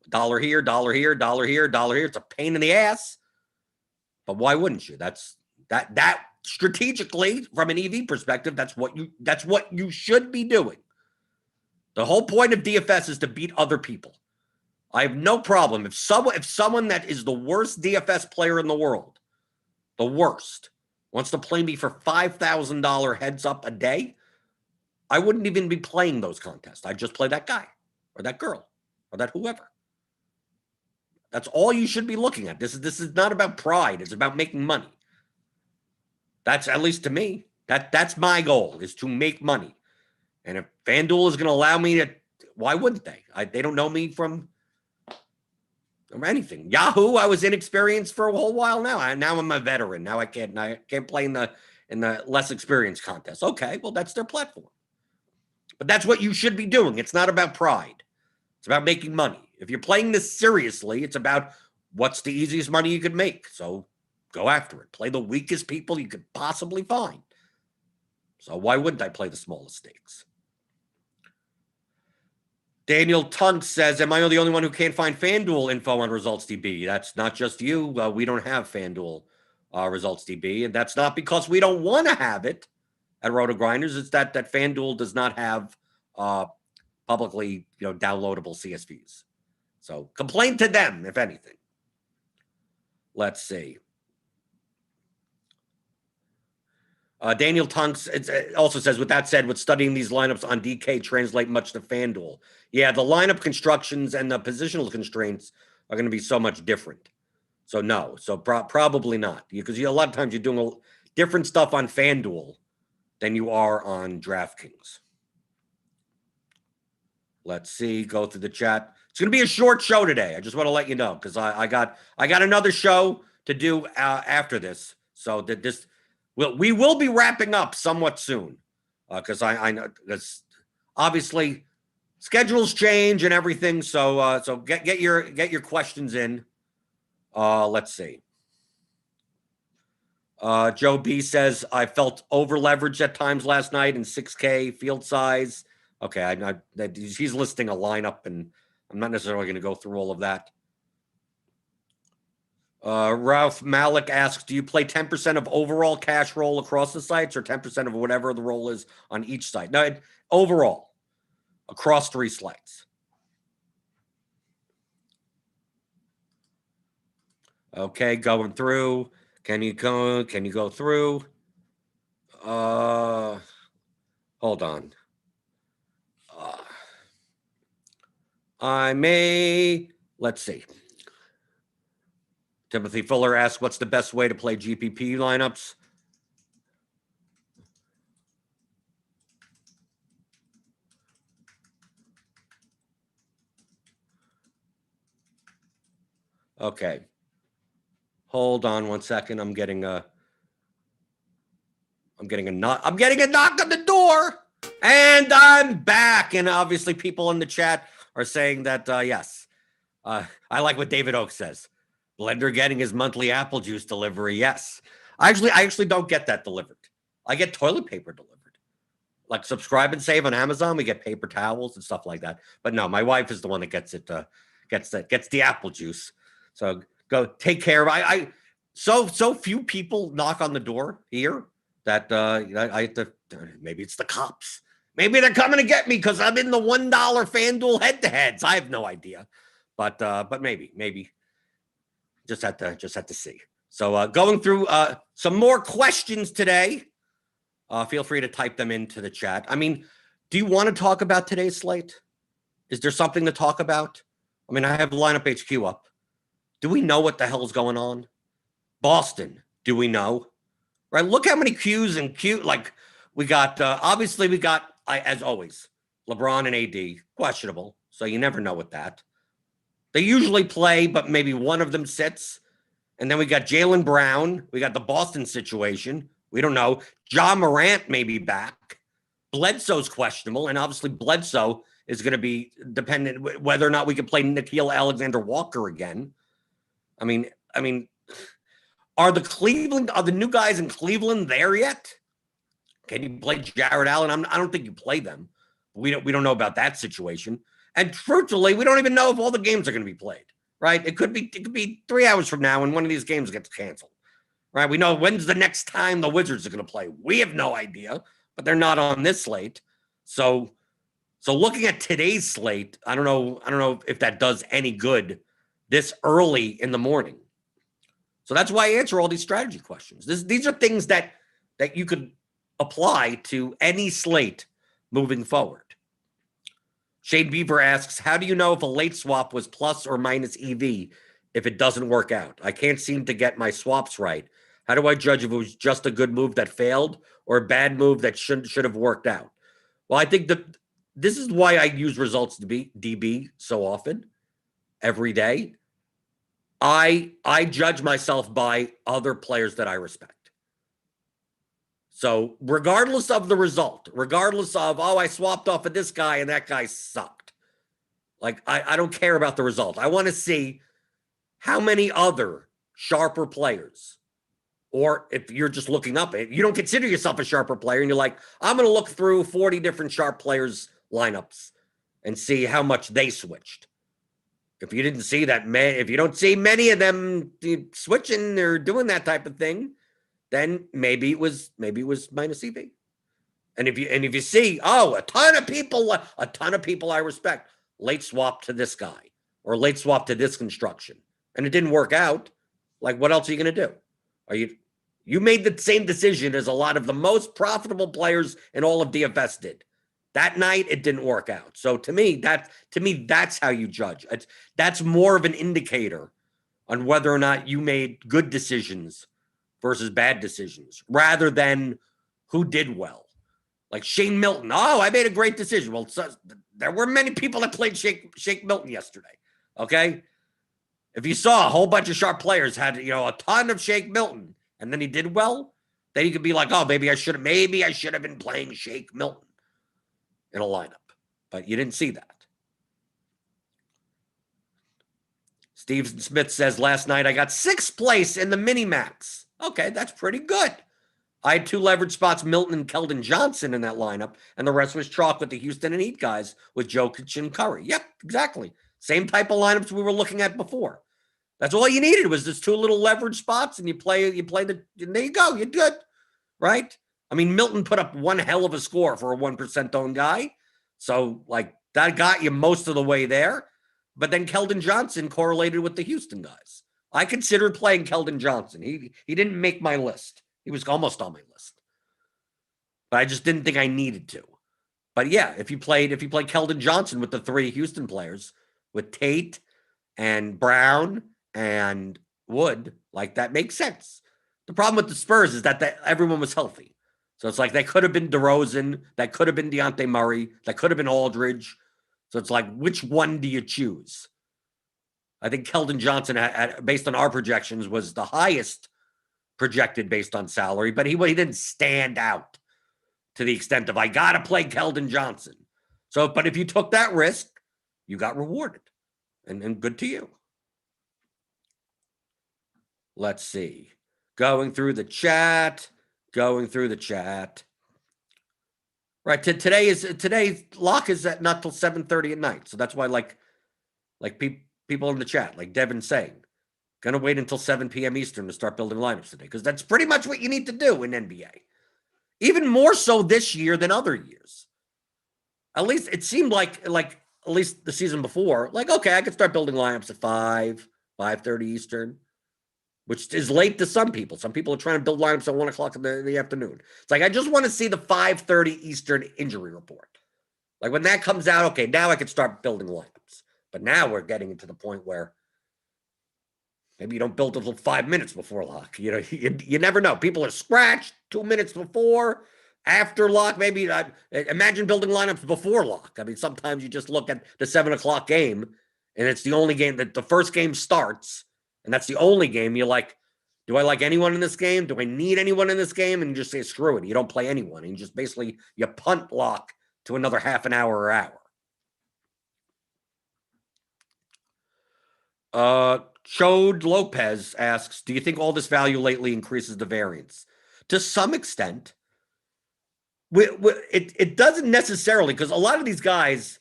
Dollar here, dollar here, dollar here, dollar here. It's a pain in the ass. But why wouldn't you? That's strategically from an EV perspective, that's what you should be doing. The whole point of DFS is to beat other people. I have no problem if someone that is the worst DFS player in the world, the worst, wants to play me for $5,000 heads up a day, I wouldn't even be playing those contests. I'd just play that guy or that girl or that whoever. That's all you should be looking at. This is not about pride. It's about making money. That's, at least to me, that's my goal, is to make money. And if FanDuel is going to allow me to, why wouldn't they? They don't know me from anything. Yahoo, I was inexperienced for a whole while now. Now I'm a veteran. Now I can't play in the less experienced contest. Okay, well, that's their platform. But that's what you should be doing. It's not about pride. It's about making money. If you're playing this seriously, it's about what's the easiest money you could make. So go after it. Play the weakest people you could possibly find. So why wouldn't I play the smallest stakes? Daniel Tunk says, am I the only one who can't find FanDuel info on Results DB? That's not just you. We don't have FanDuel Results DB, and that's not because we don't want to have it at RotoGrinders. It's that FanDuel does not have publicly downloadable CSVs. So complain to them, if anything. Let's see. Daniel Tunks also says, with that said, would studying these lineups on DK translate much to FanDuel? Yeah, the lineup constructions and the positional constraints are going to be so much different. So no, probably not. Because a lot of times you're doing different stuff on FanDuel than you are on DraftKings. Let's see, go through the chat. It's going to be a short show today. I just want to let you know because I got another show to do after this. So that we will be wrapping up somewhat soon because I know that's obviously schedules change and everything. So get your questions in. Let's see. Joe B says, I felt over leveraged at times last night in 6K field size. Okay, he's listing a lineup, and I'm not necessarily going to go through all of that. Ralph Malik asks, do you play 10% of overall cash roll across the sites or 10% of whatever the roll is on each site? No, overall, across 3 sites. Okay, going through. Can you go through? Hold on. Let's see. Timothy Fuller asks, what's the best way to play GPP lineups? Okay. Hold on one second. I'm getting a knock on the door, and I'm back. And obviously people in the chat are saying that, yes. I like what David Oak says. Blender getting his monthly apple juice delivery. Yes. I actually don't get that delivered. I get toilet paper delivered. Like subscribe and save on Amazon, we get paper towels and stuff like that. But no, my wife is the one that gets it. Gets the apple juice. So go take care of. So few people knock on the door here that I have to. Maybe it's the cops. Maybe they're coming to get me because I'm in the $1 FanDuel head-to-heads. I have no idea, but maybe just have to see. So going through some more questions today. Feel free to type them into the chat. I mean, do you want to talk about today's slate? Is there something to talk about? I mean, I have lineup HQ up. Do we know what the hell's going on? Boston, do we know? Right? Look how many Qs and Q. Like we got. Obviously, we got as always LeBron and AD questionable. So you never know with that. They usually play, but maybe one of them sits. And then we got Jaylen Brown. We got the Boston situation. We don't know. Ja Morant may be back. Bledsoe's questionable, and obviously Bledsoe is going to be dependent whether or not we can play Nickeil Alexander-Walker again. I mean, are the new guys in Cleveland there yet? Can you play Jared Allen? I don't think you play them. We don't know about that situation. And truthfully, we don't even know if all the games are going to be played. Right? It could be 3 hours from now when one of these games gets canceled. Right? We know when's the next time the Wizards are going to play. We have no idea, but they're not on this slate. So looking at today's slate, I don't know if that does any good this early in the morning. So that's why I answer all these strategy questions. These are things that you could apply to any slate moving forward. Shane Beaver asks, how do you know if a late swap was plus or minus EV if it doesn't work out? I can't seem to get my swaps right. How do I judge if it was just a good move that failed or a bad move that should have worked out? Well, I think that this is why I use results DB so often, every day. I judge myself by other players that I respect. So regardless of the result, regardless of, I swapped off of this guy and that guy sucked. Like, I don't care about the result. I want to see how many other sharper players, or if you're just looking up it, you don't consider yourself a sharper player and you're like, I'm going to look through 40 different sharp players' lineups and see how much they switched. If you didn't see that, if you don't see many of them switching or doing that type of thing, then maybe it was minus EV. And if you see, a ton of people I respect late swap to this guy or late swap to this construction, and it didn't work out, like what else are you going to do? You made the same decision as a lot of the most profitable players in all of DFS did. That night, it didn't work out. So to me, that's how you judge. That's more of an indicator on whether or not you made good decisions versus bad decisions, rather than who did well. Like Shane Milton. I made a great decision. Well, there were many people that played Shake Milton yesterday. Okay? If you saw a whole bunch of sharp players had, a ton of Shake Milton, and then he did well, then you could be like, maybe I should have been playing Shake Milton in a lineup. But you didn't see that. Steven Smith says, last night I got 6th place in the mini-max. Okay, that's pretty good. I had 2 leverage spots, Milton and Keldon Johnson in that lineup, and the rest was chalk with the Houston and Heat guys with Jokic and Curry. Yep, exactly. Same type of lineups we were looking at before. That's all you needed was just 2 little leverage spots, and you play and there you go, you're good, right? I mean, Milton put up one hell of a score for a 1% owned guy. So, like, that got you most of the way there. But then Keldon Johnson correlated with the Houston guys. I considered playing Keldon Johnson. He didn't make my list. He was almost on my list. But I just didn't think I needed to. But yeah, if you played Keldon Johnson with the 3 Houston players, with Tate and Brown and Wood, like, that makes sense. The problem with the Spurs is that everyone was healthy. So it's like they could have been DeRozan, that could have been Dejounte Murray, that could have been Aldridge. So it's like, which one do you choose? I think Keldon Johnson, based on our projections, was the highest projected based on salary, but he didn't stand out to the extent of, I got to play Keldon Johnson. So, but if you took that risk, you got rewarded, and good to you. Let's see. Going through the chat. Right. Today's lock is at not till 7:30 at night. So that's why like people in the chat, like Devin saying, gonna wait until 7 p.m. Eastern to start building lineups today, because that's pretty much what you need to do in NBA. Even more so this year than other years. At least it seemed like at least the season before, like, okay, I could start building lineups at 5:30 Eastern, which is late to some people. Some people are trying to build lineups at 1 o'clock in the afternoon. It's like, I just want to see the 5:30 Eastern injury report. Like, when that comes out, okay, now I can start building lineups. But now we're getting into the point where maybe you don't build until 5 minutes before lock. You never know. People are scratched 2 minutes before, after lock. Maybe imagine building lineups before lock. I mean, sometimes you just look at the 7 o'clock game, and it's the only game that the first game starts, and that's the only game you're like, do I like anyone in this game? Do I need anyone in this game? And you just say, screw it. You don't play anyone. And you just basically, you punt lock to another half an hour or hour. Chode Lopez asks, do you think all this value lately increases the variance? To some extent. It doesn't necessarily, because a lot of these guys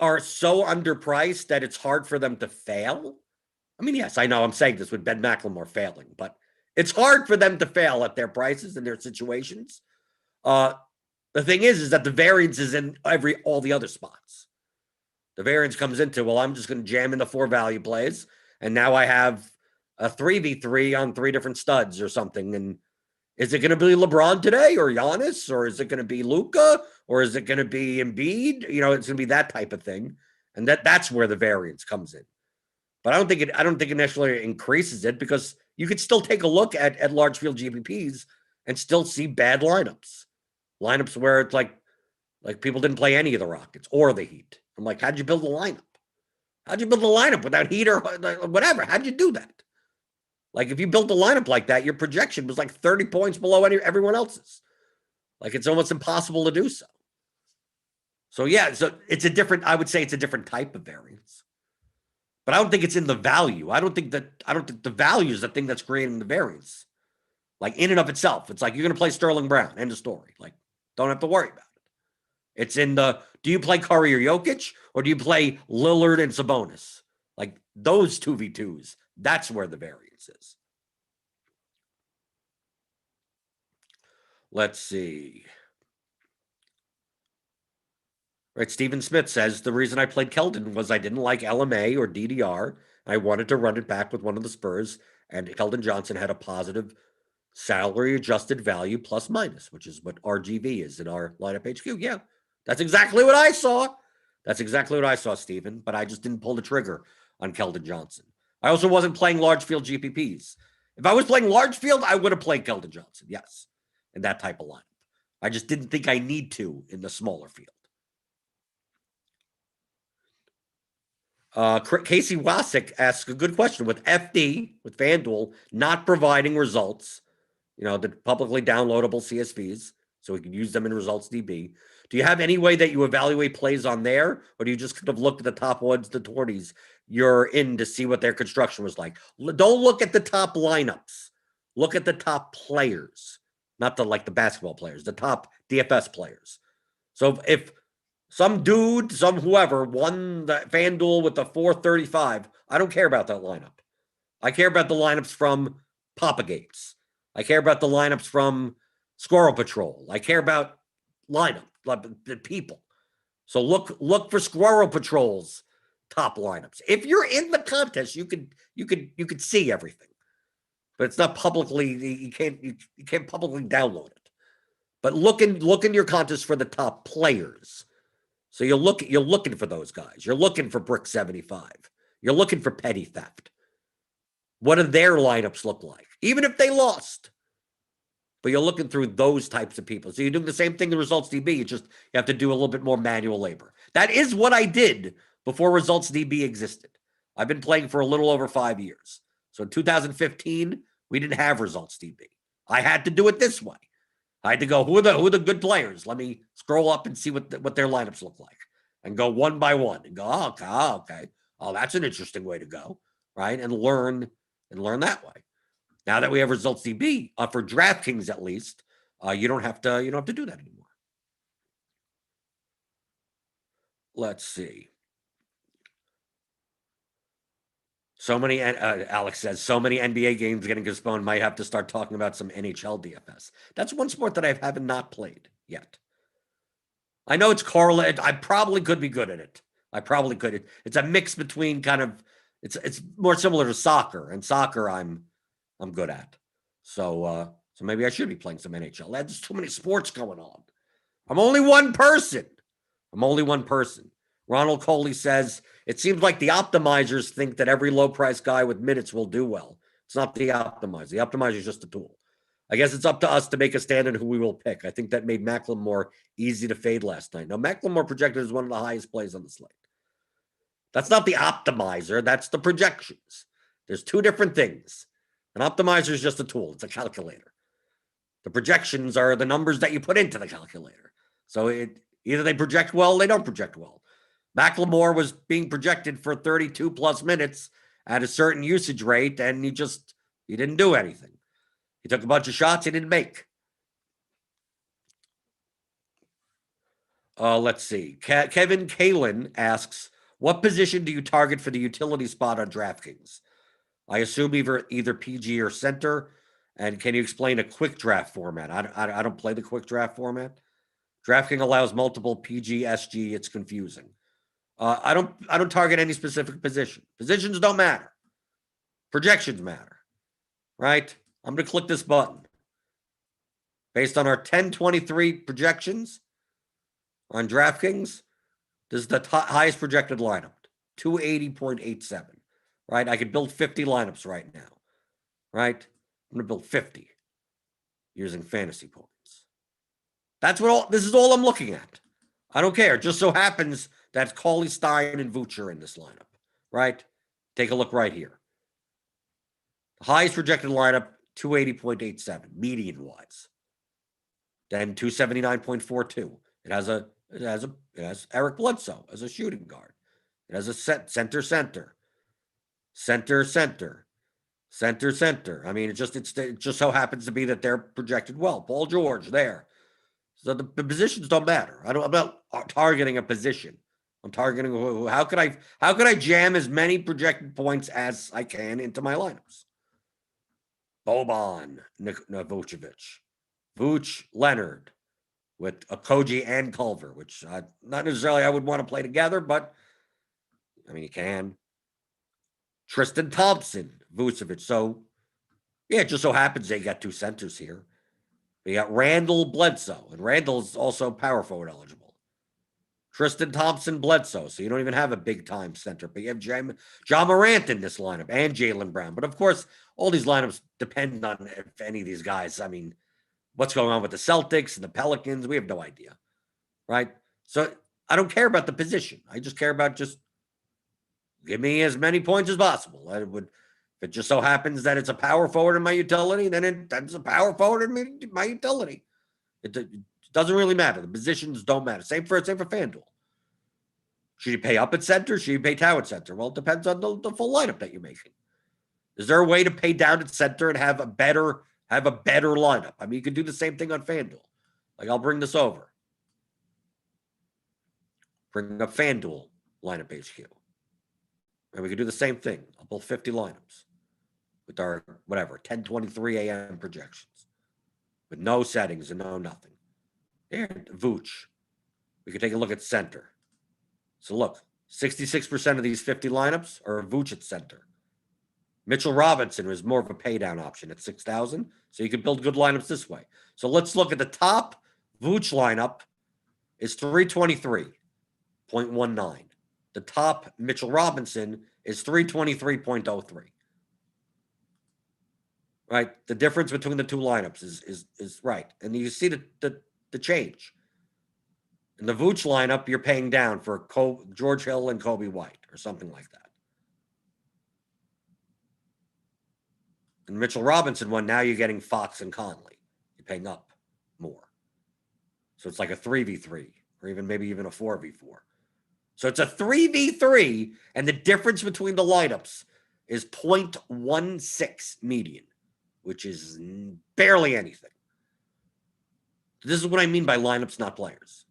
are so underpriced that it's hard for them to fail. I mean, yes, I know I'm saying this with Ben McLemore failing, but it's hard for them to fail at their prices and their situations. The thing is that the variance is in all the other spots. The variance comes into, well, I'm just going to jam into 4 value plays, and now I have a 3v3 on 3 different studs or something. And is it going to be LeBron today, or Giannis, or is it going to be Luka, or is it going to be Embiid? It's going to be that type of thing, and that's where the variance comes in. But I don't think it necessarily increases it, because you could still take a look at large field GPPs and still see bad lineups where it's like people didn't play any of the Rockets or the Heat. I'm like, how'd you build a lineup? How'd you build a lineup without Heat or whatever? How'd you do that? Like, if you built a lineup like that, your projection was like 30 points below everyone else's. Like, it's almost impossible to do so. So yeah, it's I would say it's a different type of variance. But I don't think it's in the value. I don't think the value is the thing that's creating the variance. Like, in and of itself, it's like, you're going to play Sterling Brown. End of story. Like, don't have to worry about it. It's in do you play Curry or Jokic, or do you play Lillard and Sabonis? Like, those 2v2s, that's where the variance is. Let's see. Right, Stephen Smith says, the reason I played Keldon was I didn't like LMA or DDR. I wanted to run it back with one of the Spurs, and Keldon Johnson had a positive salary-adjusted value plus minus, which is what RGV is in our lineup HQ. Yeah, that's exactly what I saw. That's exactly what I saw, Stephen, but I just didn't pull the trigger on Keldon Johnson. I also wasn't playing large field GPPs. If I was playing large field, I would have played Keldon Johnson, yes, in that type of lineup. I just didn't think I need to in the smaller field. Casey Wasik asks a good question. With FD, with FanDuel, not providing results, the publicly downloadable CSVs, so we can use them in Results DB. Do you have any way that you evaluate plays on there, or do you just kind of look at the top ones, the 20s you're in, to see what their construction was like? Don't look at the top lineups. Look at the top players, not the basketball players, the top DFS players. So if some dude, some whoever won the FanDuel with the 435, I don't care about that lineup. I care about the lineups from Papa Gates. I care about the lineups from Squirrel Patrol. I care about lineup, like the people. So look for Squirrel Patrol's top lineups. If you're in the contest, you could see everything, but it's not publicly. You can't publicly download it. But look in your contest for the top players. So you're looking for those guys. You're looking for Brick 75. You're looking for Petty Theft. What do their lineups look like? Even if they lost. But you're looking through those types of people. So you're doing the same thing in Results DB. You have to do a little bit more manual labor. That is what I did before Results DB existed. I've been playing for a little over 5 years. So in 2015, we didn't have Results DB. I had to do it this way. I had to go, who are the good players? Let me scroll up and see what their lineups look like, and go one by one and go, okay. Oh, that's an interesting way to go, right? And learn that way. Now that we have Results DB, for DraftKings at least, you don't have to do that anymore. Let's see. So many, Alex says, so many NBA games getting postponed, might have to start talking about some NHL DFS. That's one sport that I haven't not played yet. I know it's correlated. I probably could be good at it. I probably could. It's a mix between kind of it's more similar to soccer, and soccer I'm good at. So maybe I should be playing some NHL. There's too many sports going on. I'm only one person. Ronald Coley says it seems like the optimizers think that every low price guy with minutes will do well. It's not the optimizer. The optimizer is just a tool. I guess it's up to us to make a stand on who we will pick. I think that made Macklemore easy to fade last night. Now, Macklemore projected as one of the highest plays on the slate. That's not the optimizer. That's the projections. There's two different things. An optimizer is just a tool. It's a calculator. The projections are the numbers that you put into the calculator. So either they project well or they don't project well. Macklemore was being projected for 32 plus minutes at a certain usage rate, and he didn't do anything. He took a bunch of shots he didn't make. Let's see. Kevin Kalin asks, what position do you target for the utility spot on DraftKings? I assume either PG or center. And can you explain a quick draft format? I don't play the quick draft format. DraftKings allows multiple PG, SG. It's confusing. I don't target any specific position. Positions don't matter. Projections matter, right? I'm going to click this button. Based on our 1023 projections on DraftKings, this is the highest projected lineup, 280.87, right? I could build 50 lineups right now, right? I'm going to build 50 using fantasy points. This is all I'm looking at. I don't care. It just so happens that Cauley Stein and Vooch are in this lineup, right? Take a look right here. The highest projected lineup, 280.87, median-wise. Then 279.42. It has Eric Bledsoe as a shooting guard. It has a center. I mean, it just so happens to be that they're projected well. Paul George there. So the positions don't matter. I'm not targeting a position. I'm targeting how could I jam as many projected points as I can into my lineups. Boban, Vucevic, Vooch, Leonard, with Okogie and Culver, which not necessarily I would want to play together, but I mean, you can. Tristan Thompson, Vucevic. So, yeah, it just so happens they got two centers here. We got Randall, Bledsoe, and Randall's also power forward eligible. Tristan Thompson, Bledsoe, so you don't even have a big-time center, but you have John Morant in this lineup and Jaylen Brown. But, of course, all these lineups depend on if any of these guys, I mean, what's going on with the Celtics and the Pelicans, we have no idea, right? So I don't care about the position. I just care about just give me as many points as possible. If it just so happens that it's a power forward in my utility, then that's a power forward in my utility. It doesn't really matter. The positions don't matter. Same for FanDuel. Should you pay up at center? Should you pay down at center? Well, it depends on the full lineup that you're making. Is there a way to pay down at center and have a better lineup? I mean, you could do the same thing on FanDuel. Like, I'll bring this over. Bring up FanDuel lineup HQ. And we could do the same thing. I'll pull 50 lineups with our, 10:23 a.m. projections. With no settings and no nothing. And Vooch. We could take a look at center. So look, 66% of these 50 lineups are Vooch at center. Mitchell Robinson was more of a pay down option at 6,000. So you can build good lineups this way. So let's look at the top Vooch lineup is 323.19. The top Mitchell Robinson is 323.03. Right? The difference between the two lineups is right. And you see the change. In the Vooch lineup, you're paying down for George Hill and Kobe White or something like that. In Mitchell Robinson one, now you're getting Fox and Conley. You're paying up more. So it's like a 3v3 or maybe even a 4v4. So it's a 3v3, and the difference between the lineups is 0.16 median, which is barely anything. This is what I mean by lineups, not players.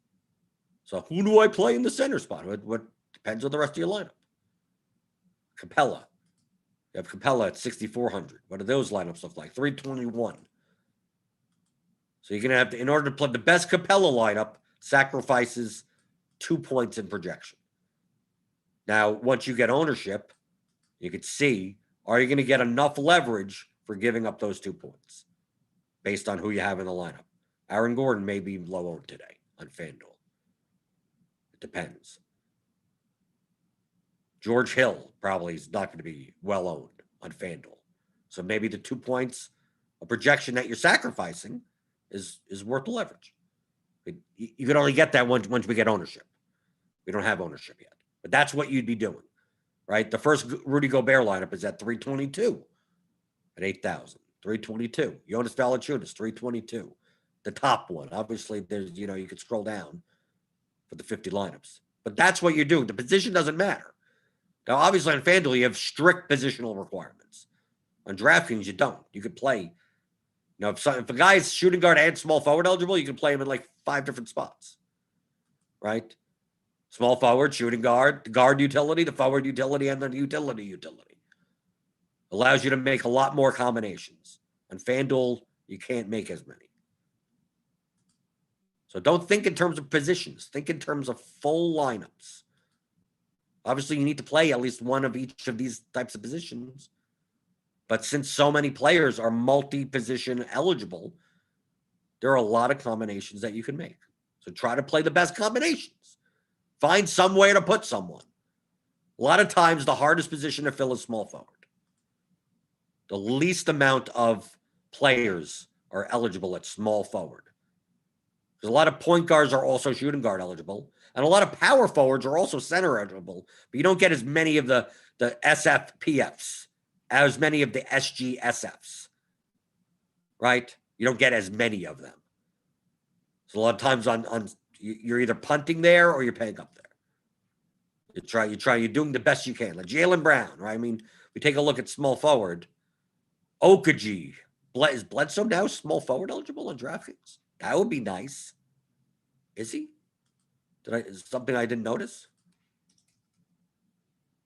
So who do I play in the center spot? What depends on the rest of your lineup. Capella. You have Capella at 6,400. What do those lineups look like? 321. So you're going to have to, in order to play the best Capella lineup, sacrifices 2 points in projection. Now, once you get ownership, you could see, are you going to get enough leverage for giving up those 2 points based on who you have in the lineup? Aaron Gordon may be low owned today on FanDuel. It depends. George Hill probably is not going to be well owned on FanDuel. So maybe the 2 points, a projection that you're sacrificing, is worth the leverage. You can only get that once we get ownership. We don't have ownership yet. But that's what you'd be doing, right? The first Rudy Gobert lineup is at 322 at 8,000. 322. Jonas Valanciunas, 322. The top one. Obviously, there's, you could scroll down for the 50 lineups. But that's what you're doing. The position doesn't matter. Now, obviously, on FanDuel, you have strict positional requirements. On DraftKings, you don't. You could play, if a guy's shooting guard and small forward eligible, you can play him in like 5 different spots, right? Small forward, shooting guard, the guard utility, the forward utility, and the utility. Allows you to make a lot more combinations. On FanDuel, you can't make as many. So don't think in terms of positions. Think in terms of full lineups. Obviously, you need to play at least one of each of these types of positions. But since so many players are multi-position eligible, there are a lot of combinations that you can make. So try to play the best combinations. Find some way to put someone. A lot of times, the hardest position to fill is small forward. The least amount of players are eligible at small forward. Because a lot of point guards are also shooting guard eligible. And a lot of power forwards are also center eligible. But you don't get as many of the SFPFs, as many of the SGSFs. Right? You don't get as many of them. So a lot of times you're either punting there or you're paying up there. You're doing the best you can. Like Jaylen Brown, right? I mean, we take a look at small forward. Okaji. Is Bledsoe now small forward eligible on DraftKings? That would be nice. Is he? Is something I didn't notice?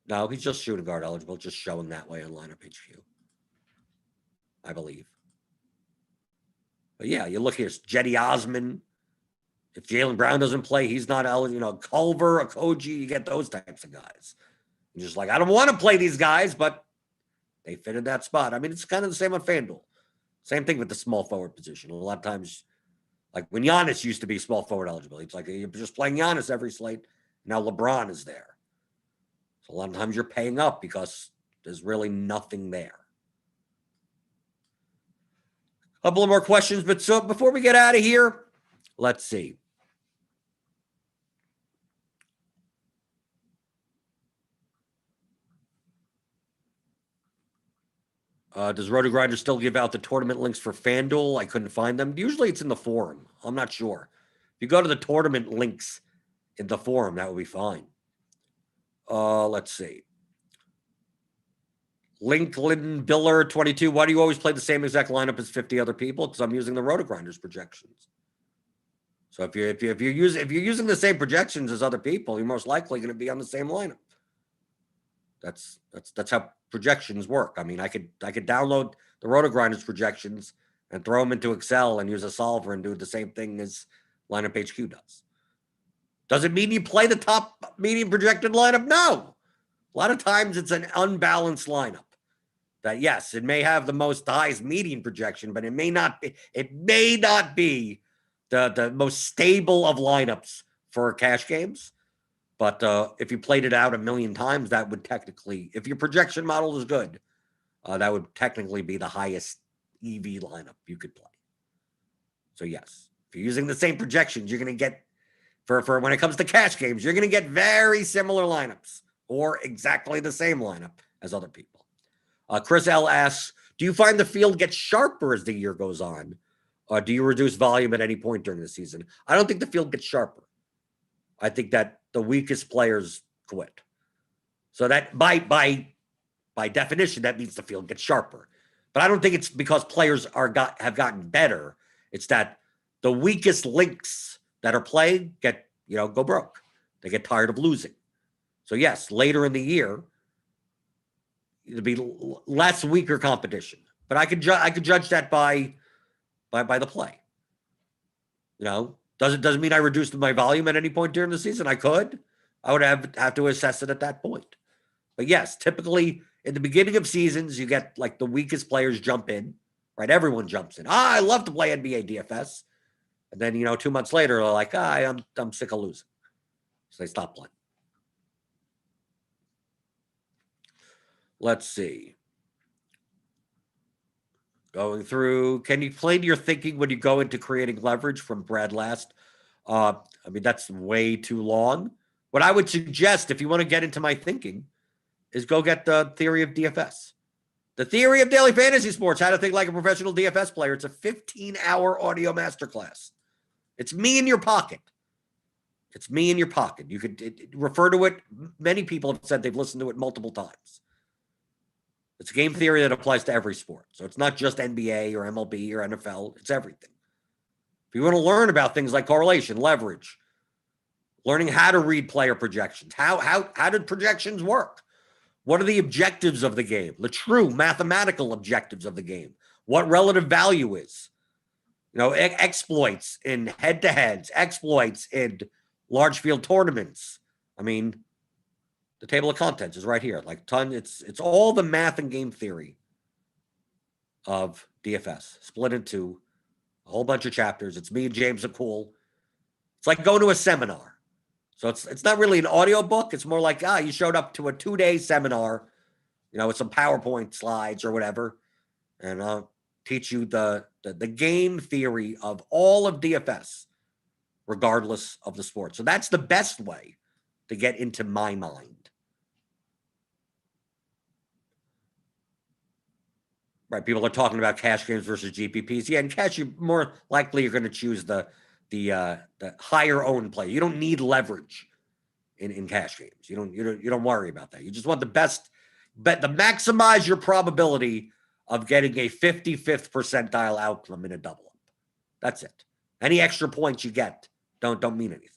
No, he's just shooting guard eligible, just showing that way on lineup HQ. I believe. But yeah, you look here, Jetty Osman. If Jaylen Brown doesn't play, he's not eligible. Culver, Okoji, you get those types of guys. You're just like, I don't want to play these guys, but they fit in that spot. I mean, it's kind of the same on FanDuel. Same thing with the small forward position. A lot of times, like when Giannis used to be small forward eligible, it's like you're just playing Giannis every slate. Now LeBron is there. So a lot of times you're paying up because there's really nothing there. A couple of more questions, but so before we get out of here, let's see. Does RotoGrinders still give out the tournament links for FanDuel? I couldn't find them. Usually it's in the forum. I'm not sure. If you go to the tournament links in the forum, that would be fine. Let's see. Lincoln Biller 22. Why do you always play the same exact lineup as 50 other people? Because I'm using the RotoGrinders projections. So if you're using the same projections as other people, you're most likely going to be on the same lineup. That's how projections work. I mean, I could download the RotoGrinders projections and throw them into Excel and use a solver and do the same thing as lineup HQ does. Does it mean you play the top median projected lineup? No. A lot of times it's an unbalanced lineup. That yes, it may have the highest median projection, but it may not be the most stable of lineups for cash games. But if you played it out a million times, that would technically, if your projection model is good, that would technically be the highest EV lineup you could play. So yes, if you're using the same projections, you're going to get, for when it comes to cash games, you're going to get very similar lineups or exactly the same lineup as other people. Chris L asks, do you find the field gets sharper as the year goes on? Or do you reduce volume at any point during the season? I don't think the field gets sharper. I think that the weakest players quit. So that by definition, that means the field gets sharper. But I don't think it's because players have gotten better. It's that the weakest links that are playing go broke. They get tired of losing. So yes, later in the year, it'll be less weaker competition. But I could judge that by the play. Doesn't mean I reduced my volume at any point during the season. I could. I would have to assess it at that point. But yes, typically in the beginning of seasons, you get like the weakest players jump in, right? Everyone jumps in. I love to play NBA DFS. And then, 2 months later, they're like, I'm sick of losing. So they stop playing. Let's see. Going through, can you explain your thinking when you go into creating leverage from Brad Last? That's way too long. What I would suggest, if you want to get into my thinking, is go get the Theory of DFS. The Theory of Daily Fantasy Sports, How to Think Like a Professional DFS Player. It's a 15-hour audio masterclass. It's me in your pocket. It's me in your pocket. You could refer to it. Many people have said they've listened to it multiple times. It's game theory that applies to every sport. So it's not just NBA or MLB or NFL. It's everything. If you want to learn about things like correlation, leverage, learning how to read player projections, how did projections work? What are the objectives of the game? The true mathematical objectives of the game. What relative value is? Exploits in head-to-heads, exploits in large field tournaments. The table of contents is right here. It's all the math and game theory of DFS split into a whole bunch of chapters. It's me and James McCool. It's like going to a seminar. So it's not really an audio book. It's more like, you showed up to a 2-day seminar, with some PowerPoint slides or whatever, and I'll teach you the game theory of all of DFS, regardless of the sport. So that's the best way to get into my mind. Right, people are talking about cash games versus GPPs. Yeah, in cash, you're more likely you're going to choose the higher owned play. You don't need leverage in cash games. You don't worry about that. You just want the best bet to maximize your probability of getting a 55th percentile outcome in a double up. That's it. Any extra points you get don't mean anything.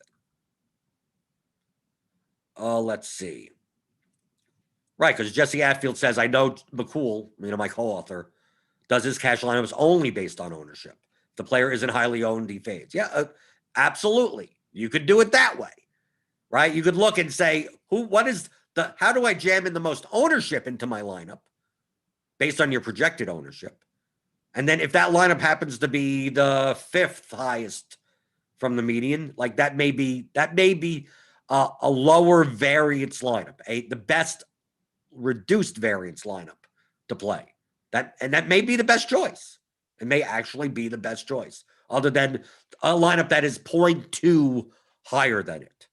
Let's see. Right, because Jesse Atfield says, I know McCool, my co-author, does his cash lineups only based on ownership. If the player isn't highly owned, he fades. Yeah, absolutely. You could do it that way, right? You could look and say, how do I jam in the most ownership into my lineup based on your projected ownership? And then if that lineup happens to be the 5th highest from the median, like that may be a lower variance lineup, the best reduced variance lineup to play. That may be the best choice. It may actually be the best choice, other than a lineup that is 0.2 higher than it.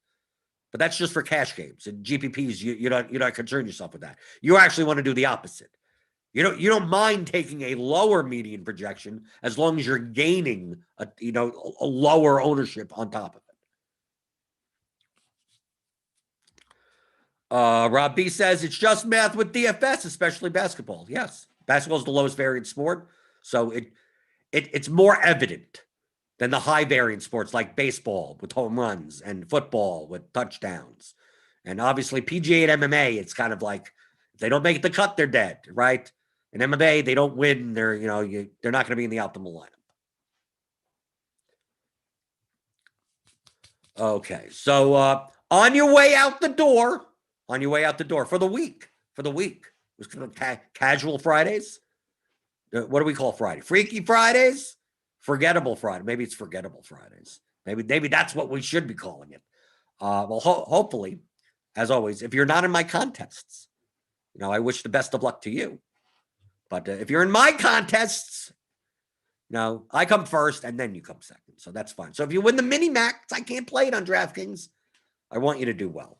But that's just for cash games. And GPPs, you don't concern yourself with that. You actually want to do the opposite. You don't mind taking a lower median projection as long as you're gaining a lower ownership on top of it. Rob B says it's just math with DFS, especially basketball. Yes, basketball is the lowest variance sport, so it's more evident than the high variance sports like baseball with home runs and football with touchdowns, and obviously PGA and MMA. It's kind of like if they don't make the cut, they're dead, right? In MMA, they don't win. They're not going to be in the optimal lineup. Okay, so on your way out the door. For the week. It was casual Fridays. What do we call Friday? Freaky Fridays? Forgettable Friday. Maybe it's forgettable Fridays. Maybe that's what we should be calling it. Hopefully, as always, if you're not in my contests, I wish the best of luck to you. But if you're in my contests, I come first and then you come second. So that's fine. So if you win the mini max, I can't play it on DraftKings. I want you to do well.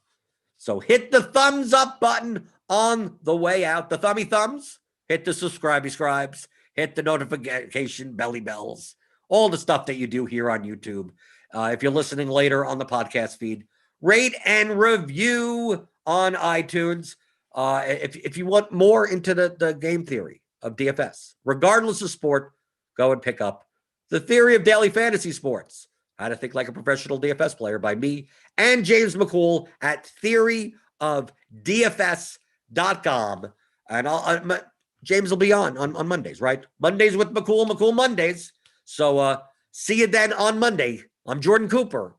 So hit the thumbs up button on the way out. The thummy thumbs. Hit the subscribe scribes. Hit the notification belly bells. All the stuff that you do here on YouTube. If you're listening later on the podcast feed, rate and review on iTunes. If you want more into the game theory of DFS, regardless of sport, go and pick up The Theory of Daily Fantasy Sports. How to Think Like a Professional DFS Player by me and James McCool at theoryofdfs.com. And James will be on Mondays, right? Mondays with McCool Mondays. So see you then on Monday. I'm Jordan Cooper,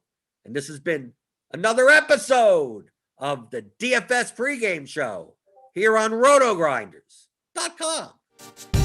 and this has been another episode of the DFS pregame show here on RotoGrinders.com.